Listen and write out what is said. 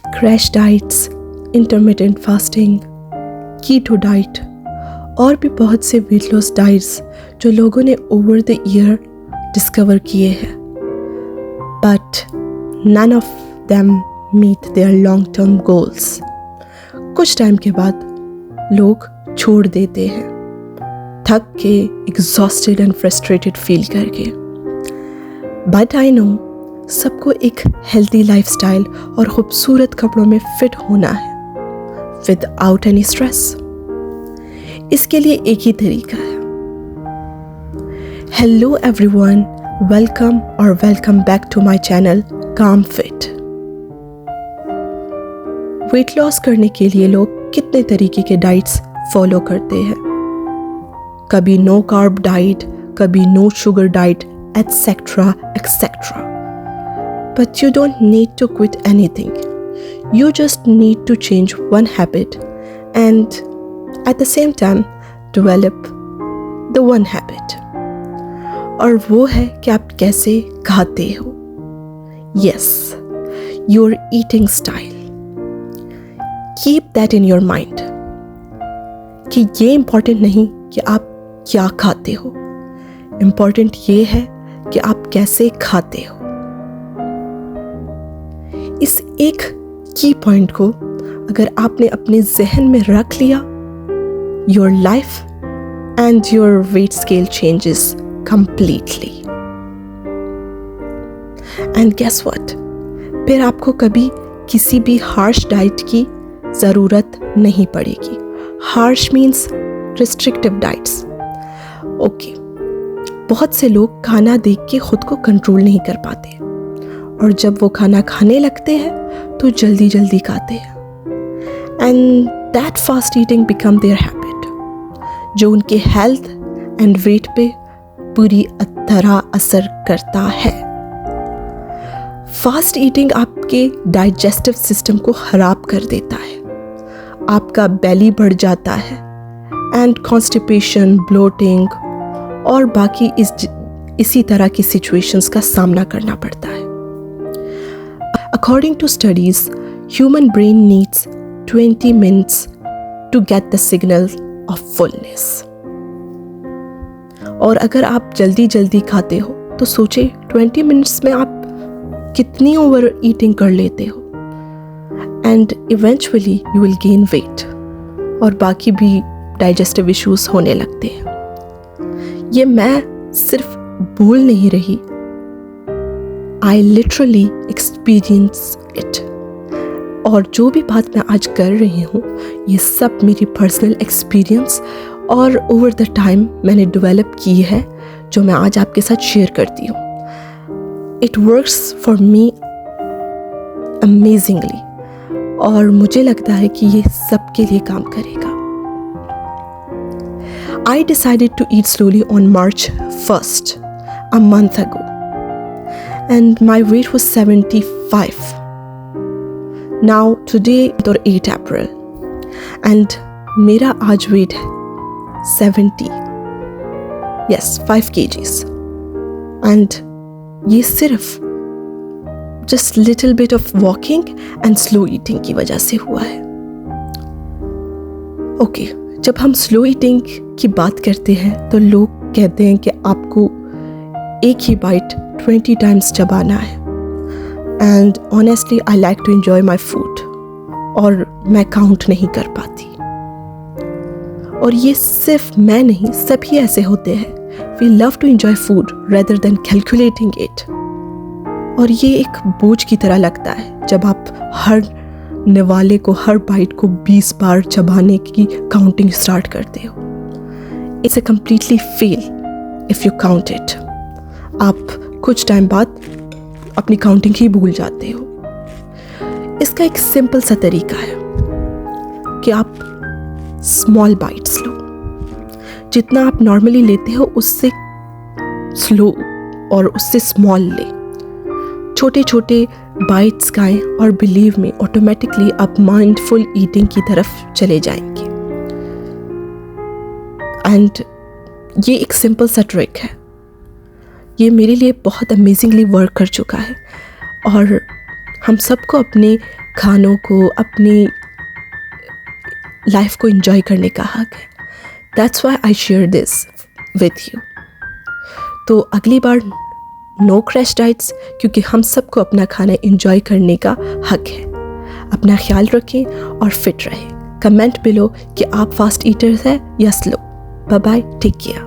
Crash diets, intermittent fasting, keto diet और भी बहुत से वेट लॉस डाइट्स जो लोगों ने ओवर द ईयर डिस्कवर किए हैं, but none of them meet their long term goals. कुछ टाइम के बाद लोग छोड़ देते हैं, थक के, एग्जॉस्टेड एंड फ्रस्ट्रेटेड फील करके। बट आई नो सबको एक हेल्दी लाइफस्टाइल और खूबसूरत कपड़ों में फिट होना है विदाउट एनी स्ट्रेस। इसके लिए एक ही तरीका है। Hello everyone, welcome back to my channel काम फिट। वेट लॉस करने के लिए लोग कितने तरीके के डाइट्स फॉलो करते हैं। कभी नो कार्ब डाइट, कभी no sugar diet, etc. But you don't need to quit anything. You just need to change one habit and at the same time develop the one habit. और वो है कि आप कैसे खाते हो। Yes, your eating style. Keep that in your mind. कि ये इम्पॉर्टेंट नहीं कि आप क्या खाते हो, इम्पॉर्टेंट ये है कि आप कैसे खाते हो। इस एक की पॉइंट को अगर आपने अपने जहन में रख लिया, your life and your weight scale changes completely. And guess what, फिर आपको कभी किसी भी हार्श डाइट की ज़रूरत नहीं पड़ेगी। Harsh means restrictive diets. Okay, बहुत से लोग खाना देख के खुद को कंट्रोल नहीं कर पाते और जब वो खाना खाने लगते हैं तो जल्दी जल्दी खाते हैं and that fast eating become their habit, जो उनके हेल्थ एंड वेट पे पूरी तरह असर करता है। फास्ट ईटिंग आपके डाइजेस्टिव सिस्टम को खराब कर देता है, आपका बेली बढ़ जाता है एंड कॉन्स्टिपेशन, ब्लोटिंग और बाकी इसी तरह की सिचुएशंस का सामना करना पड़ता है। According to studies, human brain needs 20 minutes to get the signal of fullness. और अगर आप जल्दी जल्दी खाते हो तो सोचे 20 मिनट्स में आप कितनी ओवर ईटिंग कर लेते हो and eventually you will gain weight और बाकी भी डाइजेस्टिव इश्यूज होने लगते हैं। ये मैं सिर्फ बोल नहीं रही, आई लिटरली एक्सपीरियंस इट। और जो भी बात मैं आज कर रही हूँ ये सब मेरी पर्सनल एक्सपीरियंस और ओवर द टाइम मैंने डेवलप की है, जो मैं आज आपके साथ शेयर करती हूँ। It works for me amazingly और मुझे लगता है कि ये सबके लिए काम करेगा। I decided to eat slowly on March 1st, a month ago, and my weight was 75. Now today or 8 April, and मेरा आज weight है 70. Yes, 5 kgs. And ये सिर्फ just little bit of walking and slow eating की वजह से हुआ है। Okay. जब हम स्लो ईटिंग की बात करते हैं तो लोग कहते हैं कि आपको एक ही बाइट 20 टाइम्स चबाना है and honestly I like to enjoy my food और मैं काउंट नहीं कर पाती। और ये सिर्फ मैं नहीं, सभी ऐसे होते हैं। We love to enjoy food rather than calculating it. और ये एक बोझ की तरह लगता है जब आप हर निवाले को, हर बाइट को 20 बार चबाने की काउंटिंग स्टार्ट करते हो। It's a completely fail if you count it. आप कुछ टाइम बाद अपनी काउंटिंग ही भूल जाते हो। इसका एक सिंपल सा तरीका है कि आप स्मॉल बाइट्स लो। जितना आप नॉर्मली लेते हो उससे स्लो और उससे स्मॉल ले। छोटे छोटे बाइट्स खाएं और बिलीव में ऑटोमेटिकली आप माइंडफुल ईटिंग की तरफ चले जाएंगे। एंड ये एक सिंपल सा ट्रिक है, ये मेरे लिए बहुत अमेजिंगली वर्क कर चुका है और हम सबको अपने खानों को, अपनी लाइफ को एंजॉय करने का हक है। That's why I share this with you. तो अगली बार नो क्रैश डाइट्स, क्योंकि हम सबको अपना खाना एंजॉय करने का हक है। अपना ख्याल रखें और फिट रहें। कमेंट बिलो कि आप फास्ट ईटर्स हैं या slow. Bye bye, take care.